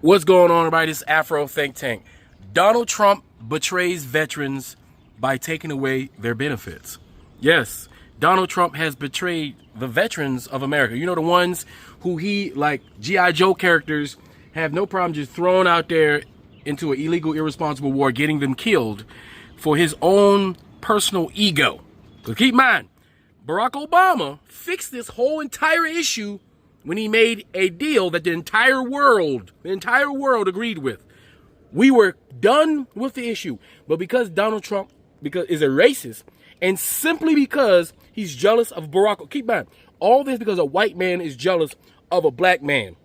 What's going on, everybody? This is Afro Think Tank. Donald Trump betrays veterans by taking away their benefits. Yes, Donald Trump has betrayed the veterans of America. You know, the ones who he, like G.I. Joe characters, have no problem just throwing out there into an illegal, irresponsible war, getting them killed for his own personal ego. But keep in mind, Barack Obama fixed this whole entire issue when he made a deal that the entire world agreed with. We were done with the issue. But because Donald Trump is a racist, and simply because he's jealous of Barack, keep in mind, all this because a white man is jealous of a black man.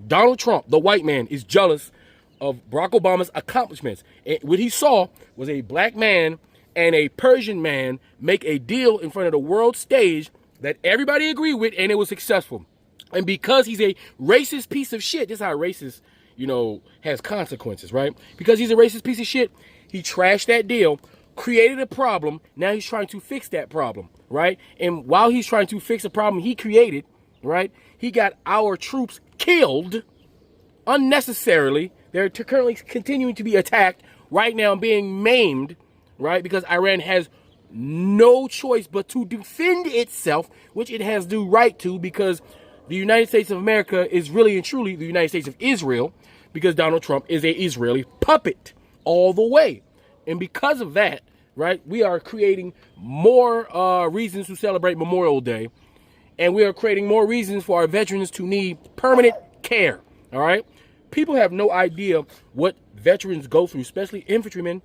Donald Trump, the white man, is jealous of Barack Obama's accomplishments. And what he saw was a black man and a Persian man make a deal in front of the world stage that everybody agreed with, and it was successful. And because he's a racist piece of shit, this is how racist, has consequences, right? Because he's a racist piece of shit, he trashed that deal, created a problem. Now he's trying to fix that problem, right? And while he's trying to fix a problem he created, right, he got our troops killed unnecessarily. They're currently continuing to be attacked right now, being maimed, right? Because Iran has no choice but to defend itself, which it has due right to, because the United States of America is really and truly the United States of Israel, because Donald Trump is a Israeli puppet all the way. And because of that, right, we are creating more reasons to celebrate Memorial Day. And we are creating more reasons for our veterans to need permanent care, all right? People have no idea what veterans go through, especially infantrymen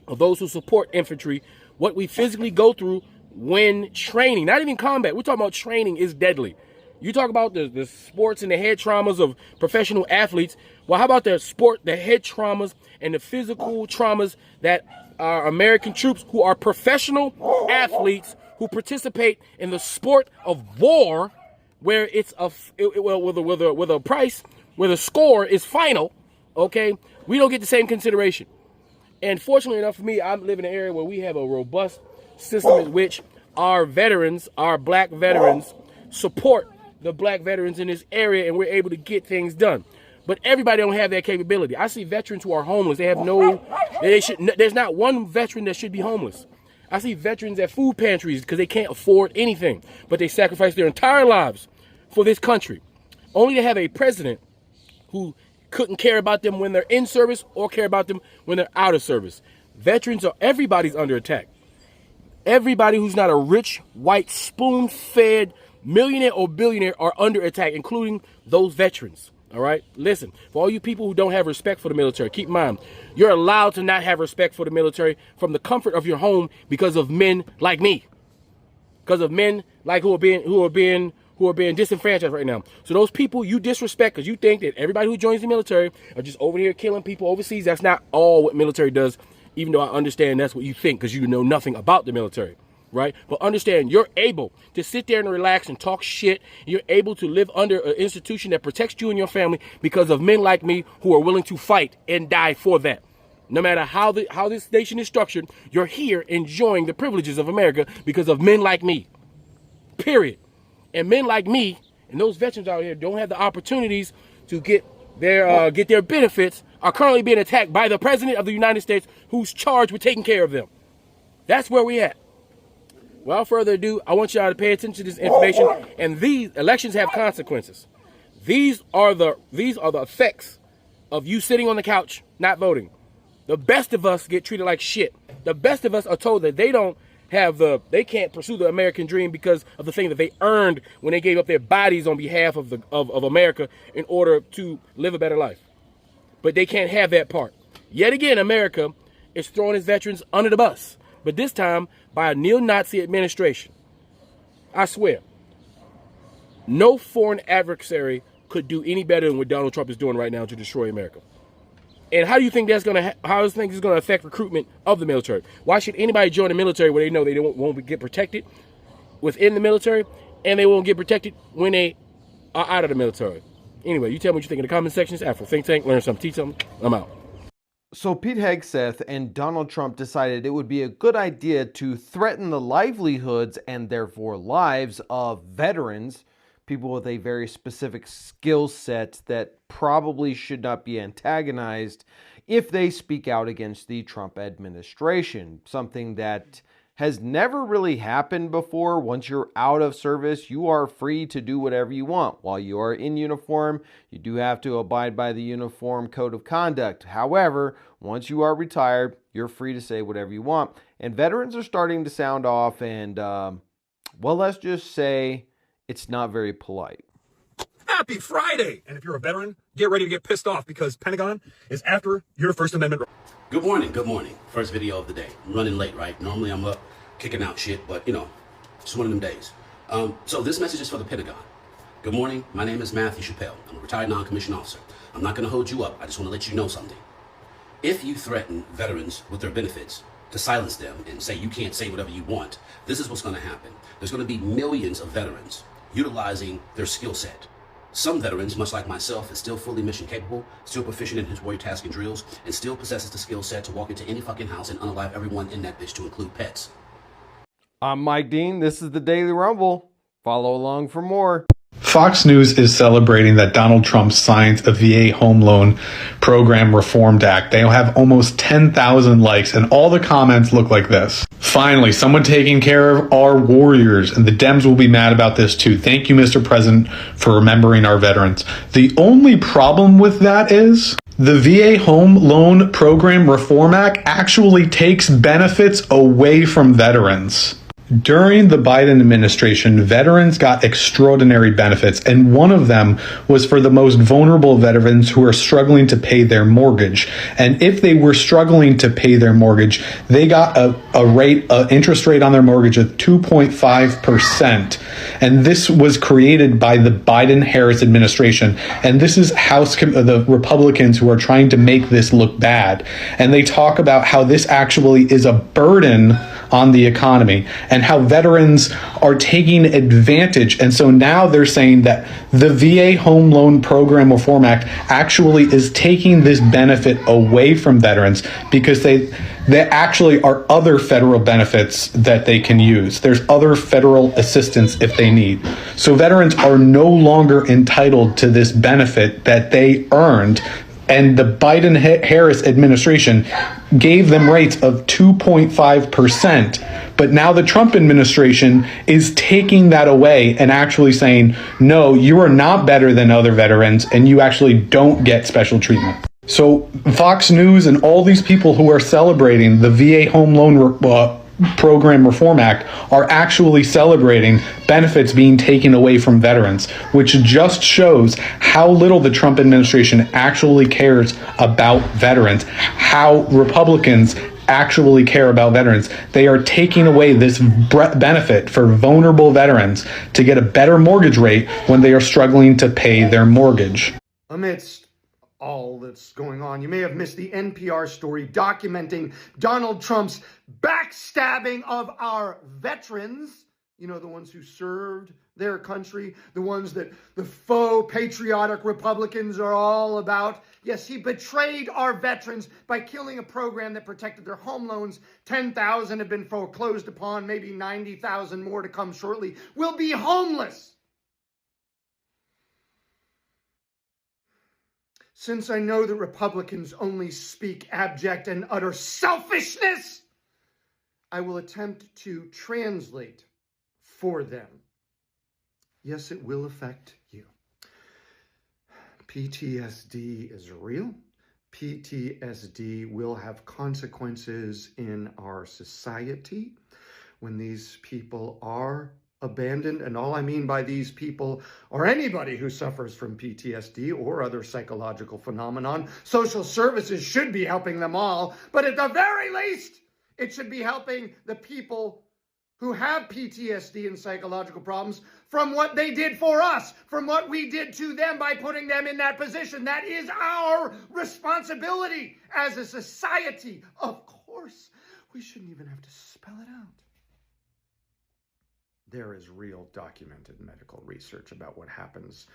or those who support infantry, what we physically go through when training. Not even combat. We're talking about training is deadly. You talk about the sports and the head traumas of professional athletes. Well, how about the head traumas and the physical traumas that our American troops who are professional athletes who participate in the sport of war, where it's with a price, where the score is final, okay? We don't get the same consideration. And fortunately enough for me, I live in an area where we have a robust system in which our veterans, our black veterans, support the black veterans in this area, and we're able to get things done. But everybody don't have that capability. I see veterans who are homeless. There's not one veteran that should be homeless. I see veterans at food pantries because they can't afford anything, but they sacrifice their entire lives for this country, only to have a president who couldn't care about them when they're in service or care about them when they're out of service. Everybody's under attack. Everybody who's not a rich, white, spoon-fed millionaire or billionaire are under attack, including those veterans. All right? Listen, for all you people who don't have respect for the military, keep in mind, you're allowed to not have respect for the military from the comfort of your home because of men like me. Because of men like who are being disenfranchised right now. So those people you disrespect because you think that everybody who joins the military are just over here killing people overseas. That's not all what military does, even though I understand that's what you think because you know nothing about the military. Right? But understand, you're able to sit there and relax and talk shit. You're able to live under an institution that protects you and your family because of men like me who are willing to fight and die for that. No matter how this nation is structured, you're here enjoying the privileges of America because of men like me. Period. And men like me and those veterans out here don't have the opportunities to get their benefits, are currently being attacked by the President of the United States, who's charged with taking care of them. That's where we at. Without further ado, I want y'all to pay attention to this information. And these elections have consequences. These are the effects of you sitting on the couch not voting. The best of us get treated like shit. The best of us are told that they can't pursue the American dream because of the thing that they earned when they gave up their bodies on behalf of America in order to live a better life. But they can't have that part. Yet again, America is throwing its veterans under the bus. But this time by a neo-Nazi administration. I swear, no foreign adversary could do any better than what Donald Trump is doing right now to destroy America. And how do you think this is going to affect recruitment of the military? Why should anybody join the military where they know they won't get protected within the military, and they won't get protected when they are out of the military? Anyway, you tell me what you think in the comment sections. After Think Tank, learn something, teach something. I'm out. So Pete Hegseth and Donald Trump decided it would be a good idea to threaten the livelihoods and therefore lives of veterans people with a very specific skill set that probably should not be antagonized if they speak out against the Trump administration, something that has never really happened before. Once you're out of service, you are free to do whatever you want. While you are in uniform, you do have to abide by the uniform code of conduct. However, once you are retired, you're free to say whatever you want. And veterans are starting to sound off and, well, let's just say it's not very polite. Happy Friday! And if you're a veteran, get ready to get pissed off because Pentagon is after your First Amendment. Good morning, good morning. First video of the day. I'm running late, right? Normally I'm up kicking out shit, but you know, just one of them days. So this message is for the Pentagon. Good morning, my name is Matthew Chappelle. I'm a retired non-commissioned officer. I'm not gonna hold you up, I just wanna let you know something. If you threaten veterans with their benefits to silence them and say you can't say whatever you want, this is what's gonna happen. There's gonna be millions of veterans utilizing their skill set. Some veterans, much like myself, is still fully mission capable, still proficient in his warrior tasking drills, and still possesses the skill set to walk into any fucking house and unalive everyone in that bitch, to include pets. I'm Mike Dean. This is the Daily Rumble. Follow along for more. Fox News is celebrating that Donald Trump signed a VA home loan program reformed act. They'll have almost 10,000 likes, and all the comments look like this. Finally, someone taking care of our warriors, and the Dems will be mad about this too. Thank you, Mr. President, for remembering our veterans. The only problem with that is the VA Home Loan Program Reform Act actually takes benefits away from veterans. During the Biden administration, veterans got extraordinary benefits, and one of them was for the most vulnerable veterans who are struggling to pay their mortgage. And if they were struggling to pay their mortgage, they got an interest rate on their mortgage of 2.5%. And this was created by the Biden-Harris administration. And this is the Republicans who are trying to make this look bad. And they talk about how this actually is a burden on the economy and how veterans are taking advantage. And so now they're saying that the VA Home Loan Program Reform Act actually is taking this benefit away from veterans because there actually are other federal benefits that they can use. There's other federal assistance if they need. So veterans are no longer entitled to this benefit that they earned. And the Biden-Harris administration gave them rates of 2.5%. But now the Trump administration is taking that away and actually saying, no, you are not better than other veterans and you actually don't get special treatment. So Fox News and all these people who are celebrating the VA Home Loan Program Reform Act are actually celebrating benefits being taken away from veterans, which just shows how little the Trump administration actually cares about veterans, how Republicans actually care about veterans. They are taking away this benefit for vulnerable veterans to get a better mortgage rate when they are struggling to pay their mortgage. Amidst all that's going on, you may have missed the NPR story documenting Donald Trump's backstabbing of our veterans. You know, the ones who served their country, the ones that the faux patriotic Republicans are all about. Yes, he betrayed our veterans by killing a program that protected their home loans. 10,000 have been foreclosed upon, maybe 90,000 more to come shortly, will be homeless. Since I know that Republicans only speak abject and utter selfishness, I will attempt to translate for them. Yes, it will affect you. PTSD is real. PTSD will have consequences in our society when these people are abandoned. And all I mean by these people or anybody who suffers from PTSD or other psychological phenomenon. Social services should be helping them all, but at the very least, it should be helping the people who have PTSD and psychological problems from what they did for us, from what we did to them by putting them in that position. That is our responsibility as a society. Of course, we shouldn't even have to spell it out. There is real documented medical research about what happens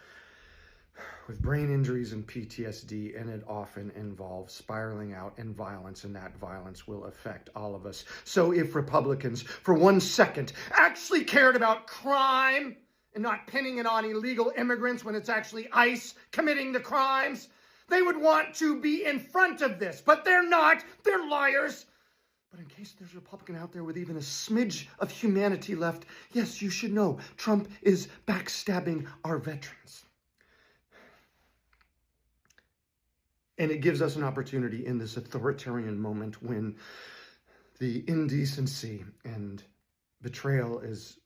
with brain injuries and PTSD, and it often involves spiraling out in violence, and that violence will affect all of us. So if Republicans, for 1 second, actually cared about crime and not pinning it on illegal immigrants when it's actually ICE committing the crimes. They would want to be in front of this, but they're not. They're liars. But in case there's a Republican out there with even a smidge of humanity left, yes, you should know Trump is backstabbing our veterans. And it gives us an opportunity in this authoritarian moment when the indecency and betrayal is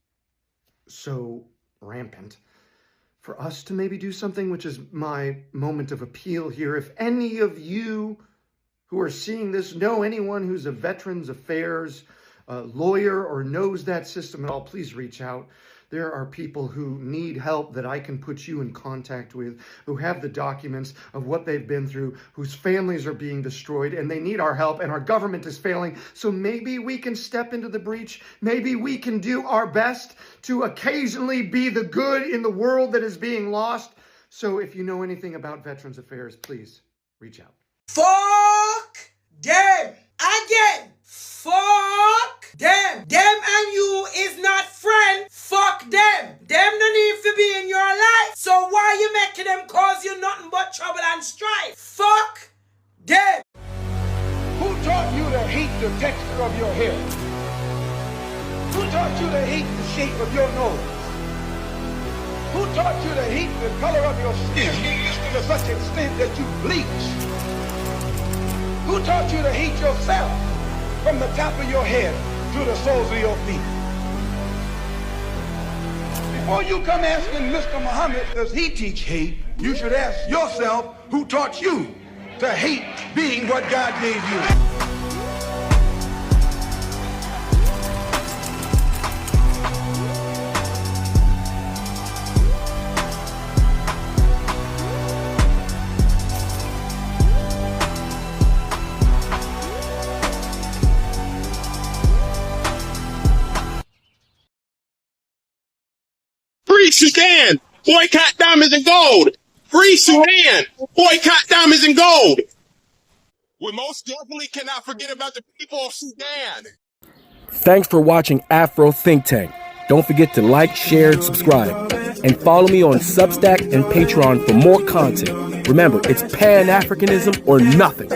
so rampant for us to maybe do something, which is my moment of appeal here. If any of you who are seeing this know anyone who's a Veterans Affairs lawyer or knows that system at all, please reach out. There are people who need help that I can put you in contact with, who have the documents of what they've been through, whose families are being destroyed, and they need our help, and our government is failing. So maybe we can step into the breach. Maybe we can do our best to occasionally be the good in the world that is being lost. So if you know anything about Veterans Affairs, please reach out. Fuck them again. Fuck them. Them and you is not friend. Fuck them. Them no need to be in your life. So why you making them cause you nothing but trouble and strife? Fuck them. Who taught you to hate the texture of your hair? Who taught you to hate the shape of your nose? Who taught you to hate the color of your skin to such an extent that you bleach? Who taught you to hate yourself from the top of your head to the soles of your feet? Before you come asking Mr. Muhammad, does he teach hate? You should ask yourself, who taught you to hate being what God gave you? Free Sudan! Boycott diamonds and gold! Free Sudan! Boycott diamonds and gold! We most definitely cannot forget about the people of Sudan! Thanks for watching Afro Think Tank. Don't forget to like, share, and subscribe. And follow me on Substack and Patreon for more content. Remember, it's Pan-Africanism or nothing.